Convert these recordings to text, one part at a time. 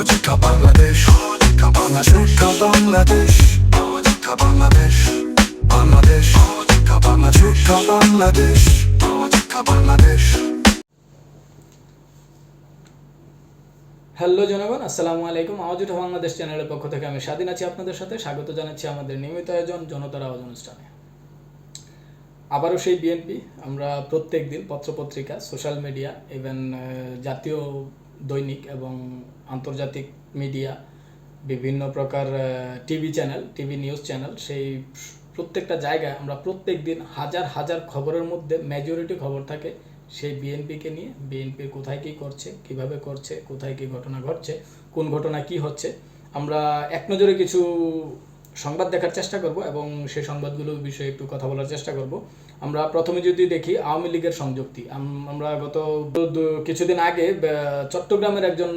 Sahojika Bangladesh, Sahojika Bangladesh, Sahojika Bangladesh, Bangladesh, Sahojika Bangladesh, Bangladesh, Sahojika Bangladesh. Hello জনগণ, আসসালামু আলাইকুম। আওয়াজ উঠা বাংলাদেশ চ্যানেলের পক্ষ থেকে আমি স্বাধীন আছি আপনাদের সাথে। স্বাগত জানাচ্ছি আমাদের নিয়মিত আয়োজন জনতার আওয়াজ অনুষ্ঠানে। আবারও সেই বিএনপি আমরা প্রত্যেক দিন পত্রপত্রিকা, সোশ্যাল মিডিয়া, ইভেন জাতীয় দৈনিক এবং আন্তর্জাতিক মিডিয়া, বিভিন্ন প্রকার TV channel, TV news channel, সেই প্রত্যেকটা জায়গায় আমরা প্রত্যেক দিন হাজার হাজার খবরের মধ্যে মেজরিটি খবর থাকে সেই বিএনপিকে নিয়ে। বিএনপি কোথায় কী করছে, কিভাবে করছে, কোথায় কী ঘটনা ঘটছে, কোন ঘটনা কি হচ্ছে, আমরা এক নজরে কিছু সংবাদ দেখার চেষ্টা করব এবং সেই সংবাদগুলোর বিষয়ে একটু কথা বলার চেষ্টা করব। আমরা প্রথমে যদি দেখি আওয়ামী লীগের সংযুক্তি। আমরা গত কিছুদিন আগে চট্টগ্রামের একজন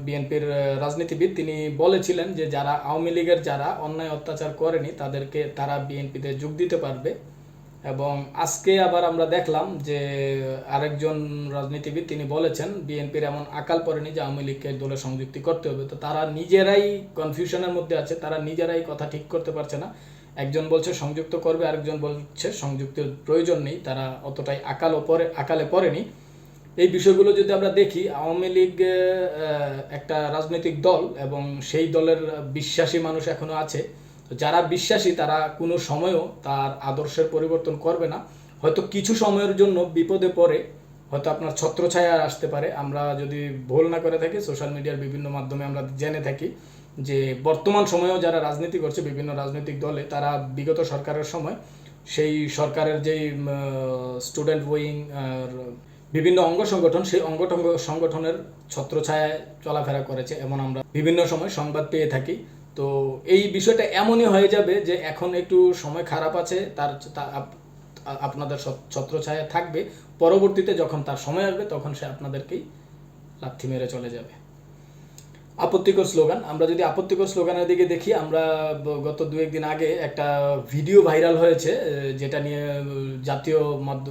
বিএনপির রাজনীতিবিদ তিনি বলেছিলেন যে যারা আওয়ামী লীগের যারা অন্যায় অত্যাচার করেনি তারা বিএনপিতে যোগ দিতে পারবে। এবং আজকে আবার আমরা দেখলাম যে আরেকজন রাজনীতিবিদ তিনি বলেছেন বিএনপির এমন আকাল পড়েনি যে আওয়ামী লীগকে দলে সংযুক্তি করতে হবে। তো তারা নিজেরাই কনফিউশনের মধ্যে আছে, তারা নিজেরাই কথা ঠিক করতে পারছে না। একজন বলছে সংযুক্ত করবে, আরেকজন বলছে সংযুক্তের প্রয়োজন নেই, তারা অতটাই আকালে পড়েনি। এই বিষয়গুলো যদি আমরা দেখি, আওয়ামী লীগ একটা রাজনৈতিক দল এবং সেই দলের বিশ্বাসী মানুষ এখনো আছে। যারা বিশ্বাসী তারা কোনো সময়ও তার আদর্শের পরিবর্তন করবে না। হয়তো কিছু সময়ের জন্য বিপদে পড়ে হয়তো আপনার ছত্রছায়া আসতে পারে। আমরা যদি ভুল না করে থাকি, সোশ্যাল মিডিয়ার বিভিন্ন মাধ্যমে আমরা জেনে থাকি যে বর্তমান সময়েও যারা রাজনীতি করছে বিভিন্ন রাজনৈতিক দলে, তারা বিগত সরকারের সময় সেই সরকারের যেই স্টুডেন্ট উইং আর বিভিন্ন অঙ্গ সংগঠন, সেই সংগঠনের ছত্রছায়ায় চলাফেরা করেছে এমন আমরা বিভিন্ন সময় সংবাদ পেয়ে থাকি। তো এই বিষয়টা এমনই হয়ে যাবে যে এখন একটু সময় খারাপ আছে, আপনাদের ছত্রছায়া থাকবে, পরবর্তীতে যখন তার সময় আসবে তখন সে আপনাদেরকেই লাথি মেরে চলে যাবে। আপত্তিকর স্লোগান। আমরা যদি আপত্তিকর স্লোগানের দিকে দেখি, আমরা গত দু একদিন আগে একটা ভিডিও ভাইরাল হয়েছে যেটা নিয়ে জাতীয়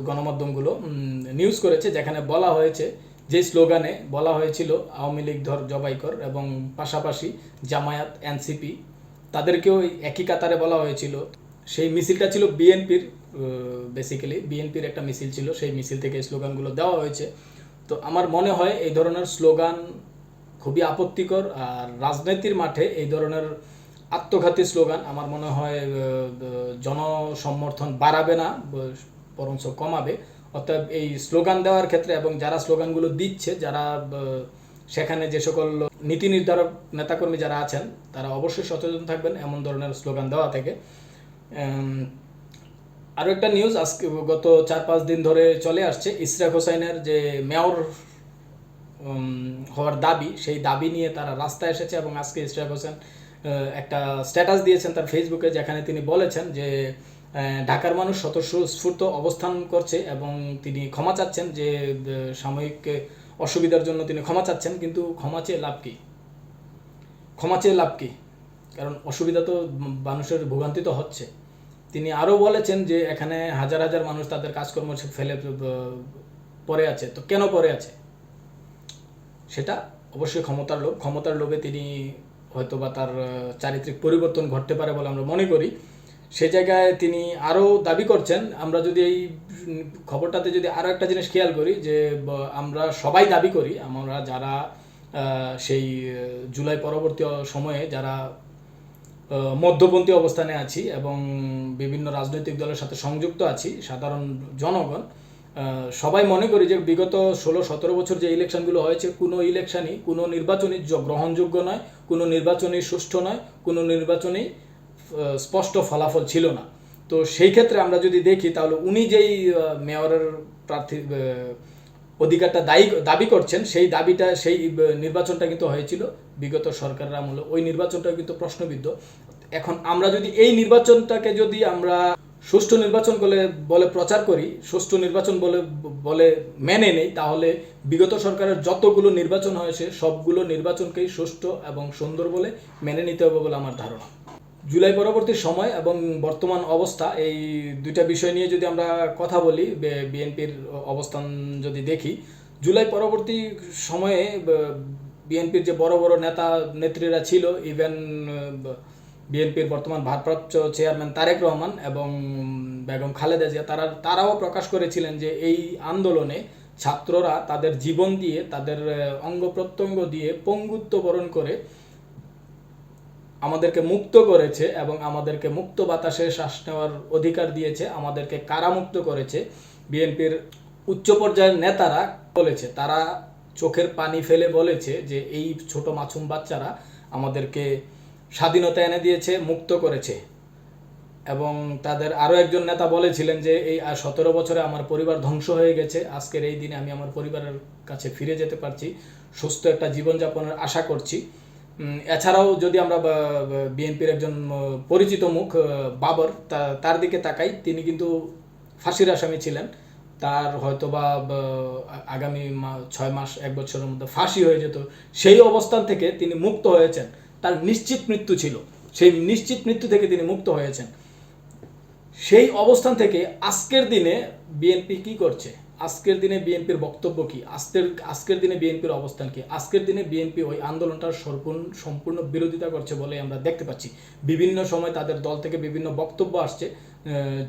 গণমাধ্যমগুলো নিউজ করেছে, যেখানে বলা হয়েছে, যে স্লোগানে বলা হয়েছিল আওয়ামী লীগ ধর জবাই কর এবং পাশাপাশি জামায়াত, এনসিপি তাদেরকেও একই কাতারে বলা হয়েছিল। সেই মিছিলটা ছিল বিএনপির, বেসিক্যালি বিএনপির একটা মিছিল ছিল, সেই মিছিল থেকে স্লোগানগুলো দেওয়া হয়েছে। তো আমার মনে হয় এই ধরনের স্লোগান খুবই আপত্তিকর। আর রাজনীতির মাঠে এই ধরনের আত্মঘাতী স্লোগান আমার মনে হয় জনসমর্থন বাড়াবে না, বরঞ্চ কমাবে। অর্থাৎ এই স্লোগান দেওয়ার ক্ষেত্রে এবং যারা স্লোগানগুলো দিচ্ছে, যারা সেখানে যে সকল নীতি নির্ধারক নেতাকর্মী যারা আছেন, তারা অবশ্যই সচেতন থাকবেন এমন ধরনের স্লোগান দেওয়া থেকে। আরও একটা নিউজ আজকে গত 4-5 দিন ধরে চলে আসছে, ইশরাক হোসাইনের যে মেয়র হওয়ার দাবি, সেই দাবি নিয়ে তারা রাস্তায় এসেছে। এবং আজকে ইশরাক হোসেন একটা স্ট্যাটাস দিয়েছেন তার ফেসবুকে, যেখানে তিনি বলেছেন যে ঢাকার মানুষ স্বতঃস্ফূর্ত অবস্থান করছে এবং তিনি ক্ষমা চাচ্ছেন, যে সাময়িক অসুবিধার জন্য তিনি ক্ষমা চাচ্ছেন, কিন্তু ক্ষমা চেয়ে লাভ কি? কারণ অসুবিধা তো মানুষের ভোগান্তি তো হচ্ছে। তিনি আরও বলেছেন যে এখানে হাজার হাজার মানুষ তাদের কাজকর্ম ফেলে পড়ে আছে। তো কেন পড়ে আছে? সেটা অবশ্যই ক্ষমতার লোভে তিনি হয়তো বা তার চারিত্রিক পরিবর্তন ঘটতে পারে বলে আমরা মনে করি। সে জায়গায় তিনি আরও দাবি করছেন। আমরা যদি এই খবরটাতে যদি আরও একটা জিনিস খেয়াল করি, যে আমরা সবাই দাবি করি, আমরা যারা সেই জুলাই পরবর্তী সময়ে যারা মধ্যপন্থী অবস্থানে আছি এবং বিভিন্ন রাজনৈতিক দলের সাথে সংযুক্ত আছি, সাধারণ জনগণ সবাই মনে করি যে বিগত 16-17 বছর যে ইলেকশনগুলো হয়েছে, কোনো ইলেকশনই, কোনো নির্বাচনই গ্রহণযোগ্য নয়, কোনো নির্বাচনই সুষ্ঠু নয়, কোনো নির্বাচনই স্পষ্ট ফলাফল ছিল না। তো সেই ক্ষেত্রে আমরা যদি দেখি, তাহলে উনি যেই মেয়রের প্রার্থী অধিকারটা দাবি করছেন, সেই নির্বাচনটা কিন্তু হয়েছিল বিগত সরকারের আমলে। ওই নির্বাচনটা কিন্তু প্রশ্নবিদ্ধ। এখন আমরা যদি এই নির্বাচনটাকে যদি আমরা সুষ্ঠু নির্বাচন বলে প্রচার করি, সুষ্ঠু নির্বাচন বলে মেনে নেই, তাহলে বিগত সরকারের যতগুলো নির্বাচন হয়েছে সবগুলো নির্বাচনকেই সুষ্ঠু এবং সুন্দর বলে মেনে নিতে হবে বলে আমার ধারণা। জুলাই পরবর্তী সময় এবং বর্তমান অবস্থা, এই দুইটা বিষয় নিয়ে যদি আমরা কথা বলি, বিএনপির অবস্থান যদি দেখি, জুলাই পরবর্তী সময়ে বিএনপির যে বড় বড় নেতা নেত্রীরা ছিল, ইভেন বিএনপির বর্তমান ভারপ্রাপ্ত চেয়ারম্যান তারেক রহমান এবং বেগম খালেদা জিয়া, তারাও প্রকাশ করেছিলেন যে এই আন্দোলনে ছাত্ররা তাদের জীবন দিয়ে, তাদের অঙ্গ প্রত্যঙ্গ দিয়ে পঙ্গুত্ব বরণ করে আমাদেরকে মুক্ত করেছে এবং আমাদেরকে মুক্ত বাতাসে শ্বাস নেওয়ার অধিকার দিয়েছে, আমাদেরকে কারামুক্ত করেছে। বিএনপির উচ্চ পর্যায়ের নেতারা বলেছে, তারা চোখের পানি ফেলে বলেছে যে এই ছোট মাসুম বাচ্চারা আমাদেরকে স্বাধীনতা এনে দিয়েছে, মুক্ত করেছে। এবং তাদের আরও একজন নেতা বলেছিলেন যে এই 17 বছরে আমার পরিবার ধ্বংস হয়ে গেছে, আজকের এই দিনে আমি আমার পরিবারের কাছে ফিরে যেতে পারছি, সুস্থ একটা জীবনযাপনের আশা করছি। এছাড়াও যদি আমরা বিএনপির একজন পরিচিত মুখ বাবর, তার দিকে তাকাই, তিনি কিন্তু ফাঁসির আসামি ছিলেন। তার হয়তোবা আগামী 6 মাস 1 বছরের মধ্যে ফাঁসি হয়ে যেত। সেই অবস্থান থেকে তিনি মুক্ত হয়েছেন। তার নিশ্চিত মৃত্যু ছিল, সেই নিশ্চিত মৃত্যু থেকে তিনি মুক্ত হয়েছেন। সেই অবস্থান থেকে আজকের দিনে বিএনপি কি করছে, আজকের দিনে বিএনপির বক্তব্য কি, আজকের দিনে বিএনপির অবস্থান কি? আজকের দিনে বিএনপি ওই আন্দোলনটার সম্পূর্ণ বিরোধিতা করছে বলে আমরা দেখতে পাচ্ছি। বিভিন্ন সময় তাদের দল থেকে বিভিন্ন বক্তব্য আসছে,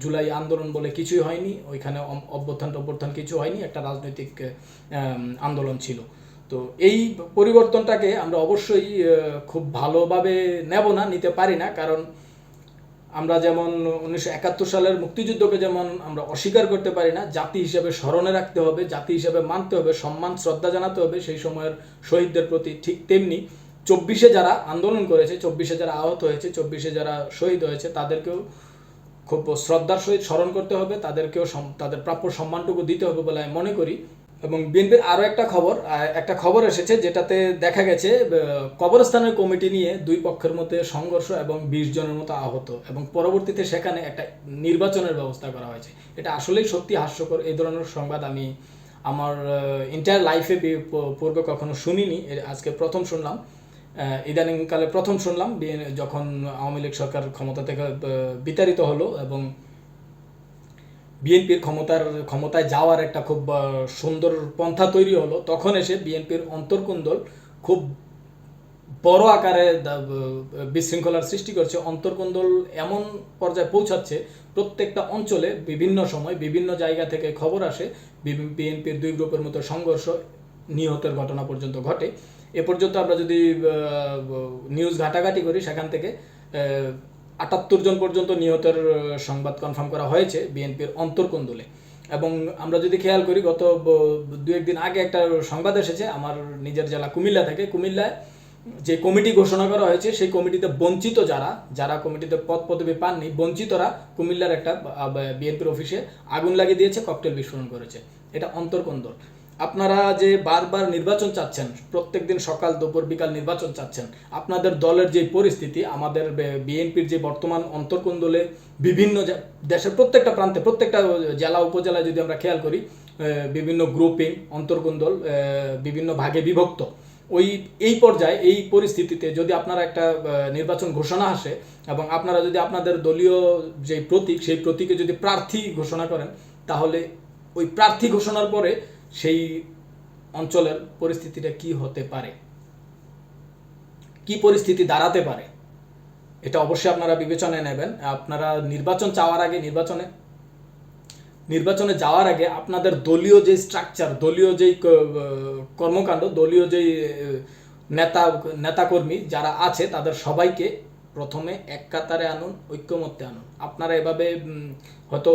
জুলাই আন্দোলন বলে কিছুই হয়নি, ওইখানে অভ্যুত্থান কিছু হয়নি, একটা রাজনৈতিক আন্দোলন ছিল। তো এই পরিবর্তনটাকে আমরা অবশ্যই খুব ভালোভাবে নেব না, নিতে পারি না। কারণ আমরা যেমন 1971 সালের মুক্তিযুদ্ধকে যেমন আমরা অস্বীকার করতে পারি না, জাতি হিসেবে স্মরণে রাখতে হবে, জাতি হিসেবে মানতে হবে, সম্মান শ্রদ্ধা জানাতে হবে সেই সময়ের শহীদদের প্রতি। ঠিক তেমনি 24-এ যারা আন্দোলন করেছে, 24-এ যারা আহত হয়েছে, 24-এ যারা শহীদ হয়েছে, তাদেরকেও খুব শ্রদ্ধার সহিত স্মরণ করতে হবে, তাদেরকেও তাদের প্রাপ্য সম্মানটুকু দিতে হবে বলে আমি মনে করি। এবং বিএনপির আরও একটা খবর এসেছে, যেটাতে দেখা গেছে কবরস্থানের কমিটি নিয়ে দুই পক্ষের মধ্যে সংঘর্ষ এবং 20 জনের মতো আহত, এবং পরবর্তীতে সেখানে একটা নির্বাচনের ব্যবস্থা করা হয়েছে। এটা আসলেই সত্যি হাস্যকর। এই ধরনের সংবাদ আমি আমার এন্টায়ার লাইফে পূর্বে কখনো শুনিনি, আজকে প্রথম শুনলাম। ইদানিংকালে প্রথম শুনলাম যখন আওয়ামী লীগ সরকার ক্ষমতা থেকে বিতাড়িত হলো এবং বিএনপির ক্ষমতায় যাওয়ার একটা খুব সুন্দর পন্থা তৈরি হলো, তখন এসে বিএনপির অন্তর্কুন্দল খুব বড় আকারে বিশৃঙ্খলার সৃষ্টি করছে। অন্তর্কুন্দল এমন পর্যায়ে পৌঁছাচ্ছে, প্রত্যেকটা অঞ্চলে বিভিন্ন সময় বিভিন্ন জায়গা থেকে খবর আসে বিএনপির দুই গ্রুপের মতো সংঘর্ষ, নিহতের ঘটনা পর্যন্ত ঘটে। এ পর্যন্ত আমরা যদি নিউজ ঘাটাঘাটি করি, সেখান থেকে 78 জন পর্যন্ত নিহতের সংবাদ কনফার্ম করা হয়েছে বিএনপির অন্তর্কুন্দলে। এবং আমরা যদি খেয়াল করি, গত 2-1 দিন আগে একটা সংবাদ এসেছে আমার নিজের জেলা কুমিল্লা থেকে। কুমিল্লায় যে কমিটি ঘোষণা করা হয়েছে, সেই কমিটিতে বঞ্চিত যারা কমিটিতে পদ পদবি পাননি, বঞ্চিতরা কুমিল্লার একটা বিএনপির অফিসে আগুন লাগিয়ে দিয়েছে, ককটেল বিস্ফোরণ করেছে। এটা অন্তর্কুন্দল। আপনারা যে বারবার নির্বাচন চাচ্ছেন, প্রত্যেক দিন সকাল দুপুর বিকাল নির্বাচন চাচ্ছেন, আপনাদের দলের যে পরিস্থিতি, আমাদের বিএনপির যে বর্তমান অন্তর্কুন্দলে বিভিন্ন দেশের প্রত্যেকটা প্রান্তে, প্রত্যেকটা জেলা উপজেলায় যদি আমরা খেয়াল করি, বিভিন্ন গ্রুপিং, অন্তর্কুন্দল বিভিন্ন ভাগে বিভক্ত। এই পর্যায়ে, এই পরিস্থিতিতে যদি আপনারা একটা নির্বাচন ঘোষণা আসে এবং আপনারা যদি আপনাদের দলীয় যে প্রতীক, সেই প্রতীকে যদি প্রার্থী ঘোষণা করেন, তাহলে ওই প্রার্থী ঘোষণার পরে সেই অঞ্চলের পরিস্থিতিটা কি হতে পারে, কি পরিস্থিতি দাঁড়াতে পারে, এটা অবশ্যই আপনারা বিবেচনায় নেবেন। আপনারা নির্বাচন চাওয়ার আগে, নির্বাচনে যাওয়ার আগে আপনাদের দলীয় যে স্ট্রাকচার, দলীয় যেই কর্মকাণ্ড, দলীয় যেই নেতাকর্মী যারা আছে, তাদের সবাইকে প্রথমে এক কাতারে আনুন, ঐক্যমত্যে আনুন। আপনারা এভাবে হয়তো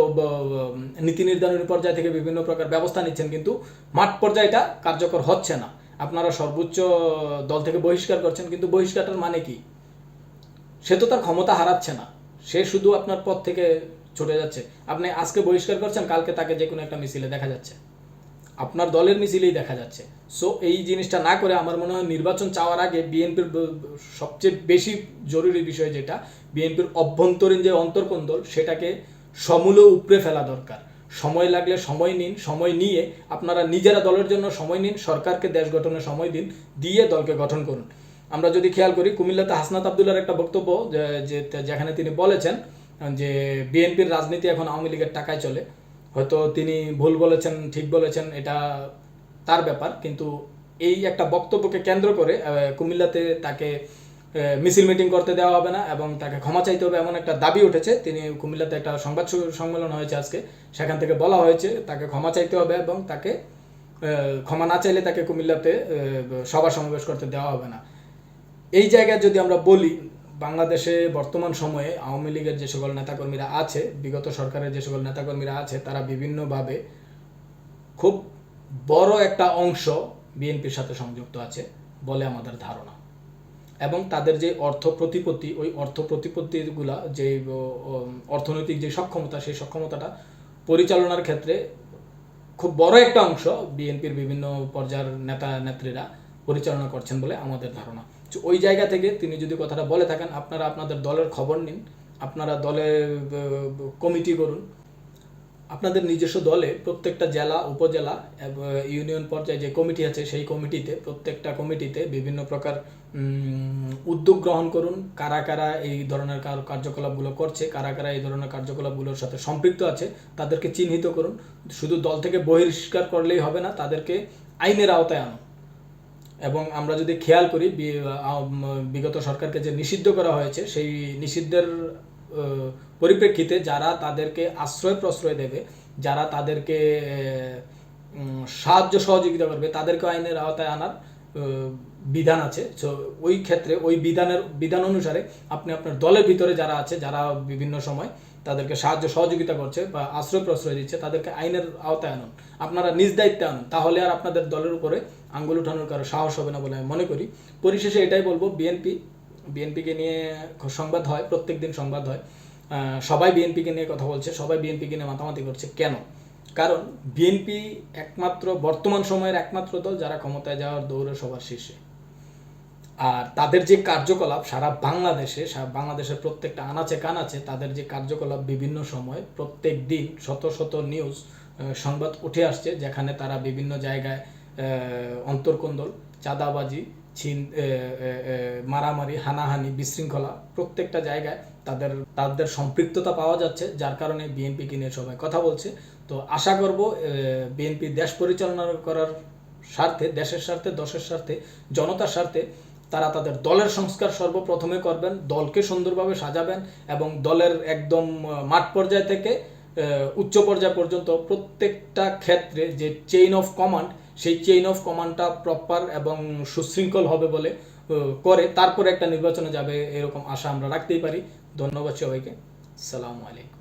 নীতি নির্ধারণী পর্যায় থেকে বিভিন্ন প্রকার ব্যবস্থা নিচ্ছেন, কিন্তু মাঠ পর্যায়ে এটা কার্যকর হচ্ছে না। আপনারা সর্বোচ্চ দল থেকে বহিষ্কার করছেন, কিন্তু বহিষ্কারটার মানে কি? সে তো তার ক্ষমতা হারাচ্ছে না, সে শুধু আপনার পদ থেকে ছুটে যাচ্ছে। আপনি আজকে বহিষ্কার করছেন, কালকে তাকে যে কোনো একটা মিছিলে দেখা যাচ্ছে, আপনার দলের মিছিলেই দেখা যাচ্ছে। সো এই জিনিসটা না করে আমার মনে হয় নির্বাচন চাওয়ার আগে বিএনপির সবচেয়ে বেশি জরুরি বিষয় যেটা, বিএনপির অভ্যন্তরীণ যে অন্তর্কুন্দল, সেটাকে সমূলে উপড়ে ফেলা দরকার। সময় লাগলে সময় নিন, সময় নিয়ে আপনারা নিজেরা দলের জন্য সময় নিন, সরকারকে দেশ গঠনের সময় দিন, দিয়ে দলকে গঠন করুন। আমরা যদি খেয়াল করি, কুমিল্লাতে হাসনাত আবদুল্লাহর একটা বক্তব্য, যেখানে তিনি বলেছেন যে বিএনপির রাজনীতি এখন আওয়ামী লীগের টাকায় চলে। হয়তো তিনি ভুল বলেছেন, ঠিক বলেছেন, এটা তার ব্যাপার, কিন্তু এই একটা বক্তব্যকে কেন্দ্র করে কুমিল্লাতে তাকে মিছিল মিটিং করতে দেওয়া হবে না এবং তাকে ক্ষমা চাইতে হবে এমন একটা দাবি উঠেছে। তিনি কুমিল্লাতে একটা সংবাদ সম্মেলন হয়েছে আজকে, সেখান থেকে বলা হয়েছে তাকে ক্ষমা চাইতে হবে এবং তাকে ক্ষমা না চাইলে তাকে কুমিল্লাতে সভা সমাবেশ করতে দেওয়া হবে না। এই জায়গায় যদি আমরা বলি, বাংলাদেশে বর্তমান সময়ে আওয়ামী লীগের যে সকল নেতাকর্মীরা আছে, বিগত সরকারের যে সকল নেতাকর্মীরা আছে, তারা বিভিন্নভাবে খুব বড় একটা অংশ বিএনপির সাথে সংযুক্ত আছে বলে আমাদের ধারণা। এবং তাদের যে অর্থ প্রতিপত্তি, ওই অর্থ প্রতিপত্তিগুলা যে অর্থনৈতিক যে সক্ষমতা, সেই সক্ষমতাটা পরিচালনার ক্ষেত্রে খুব বড় একটা অংশ বিএনপির বিভিন্ন পর্যায়ের নেতা নেত্রীরা পরিচালনা করছেন বলে আমাদের ধারণা। ওই জায়গা থেকে তিনি যদি কথাটা বলে থাকেন, আপনারা আপনাদের দলের খবর নিন, আপনারা দলে কমিটি করুন, আপনাদের নিজস্ব দলে প্রত্যেকটা জেলা, উপজেলা, ইউনিয়ন পর্যায়ে যে কমিটি আছে, সেই কমিটিতে, প্রত্যেকটা কমিটিতে বিভিন্ন প্রকার উদ্যোগ গ্রহণ করুন। কারা কারা এই ধরনের কার্যকলাপগুলো করছে, কারা কারা এই ধরনের কার্যকলাপগুলোর সাথে সম্পৃক্ত আছে, তাদেরকে চিহ্নিত করুন। শুধু দল থেকে বহিষ্কার করলেই হবে না, তাদেরকে আইনের আওতায় আনুন। এবং আমরা যদি খেয়াল করি, বিগত সরকারকে যে নিষিদ্ধ করা হয়েছে, সেই নিষিদ্ধের পরিপ্রেক্ষিতে যারা তাদেরকে আশ্রয় প্রশ্রয় দেবে, যারা তাদেরকে সাহায্য সহযোগিতা করবে, তাদেরকে আইনের আওতায় আনার বিধান আছে। সো ওই ক্ষেত্রে ওই বিধান অনুসারে আপনি আপনার দলের ভিতরে যারা আছে, যারা বিভিন্ন সময় তাদেরকে সাহায্য সহযোগিতা করছে বা আশ্রয় প্রশ্রয় দিচ্ছে, তাদেরকে আইনের আওতায় আনুন, আপনারা নিজ দায়িত্বে আনুন। তাহলে আর আপনাদের দলের উপরে আঙ্গুল উঠানোর কারো সাহস হবে না বলে আমি মনে করি। পরিশেষে এটাই বলবো, বিএনপিকে নিয়ে সংবাদ হয়, প্রত্যেক দিন সংবাদ হয়, সবাই বিএনপিকে নিয়ে কথা বলছে, সবাই বিএনপিকে নিয়ে মাতামাতি করছে। কেন? কারণ বিএনপি একমাত্র বর্তমান সময়ের একমাত্র দল যারা ক্ষমতায় যাওয়ার দৌড়ে সবার শীর্ষে। আর তাদের যে কার্যকলাপ সারা বাংলাদেশের প্রত্যেকটা আনাচে কানাচে, তাদের যে কার্যকলাপ বিভিন্ন সময় প্রত্যেক দিন শত শত নিউজ সংবাদ উঠে আসছে, যেখানে তারা বিভিন্ন জায়গায় অন্তর্কোন্দল, চাঁদাবাজি, মারামারি, হানাহানি, বিশৃঙ্খলা, প্রত্যেকটা জায়গায় তাদের সম্পৃক্ততা পাওয়া যাচ্ছে, যার কারণে বিএনপিকে নিয়ে সবাই কথা বলছে। তো আশা করব বিএনপি দেশ পরিচালনা করার স্বার্থে, দেশের স্বার্থে, দশের স্বার্থে, জনতার স্বার্থে তারা তাদের দলের সংস্কার সর্বপ্রথমে করবেন, দলকে সুন্দরভাবে সাজাবেন এবং দলের একদম মাঠ পর্যায় থেকে উচ্চ পর্যায় পর্যন্ত প্রত্যেকটা ক্ষেত্রে যে চেইন অফ কমান্ড, সেই চেইন অফ কমান্ডটা প্রপার এবং সুশৃঙ্খল হবে বলে করে তারপরে একটা নির্বাচনে যাবে, এরকম আশা আমরা রাখতেই পারি। ধন্যবাদ সবাইকে। আসসালামু আলাইকুম।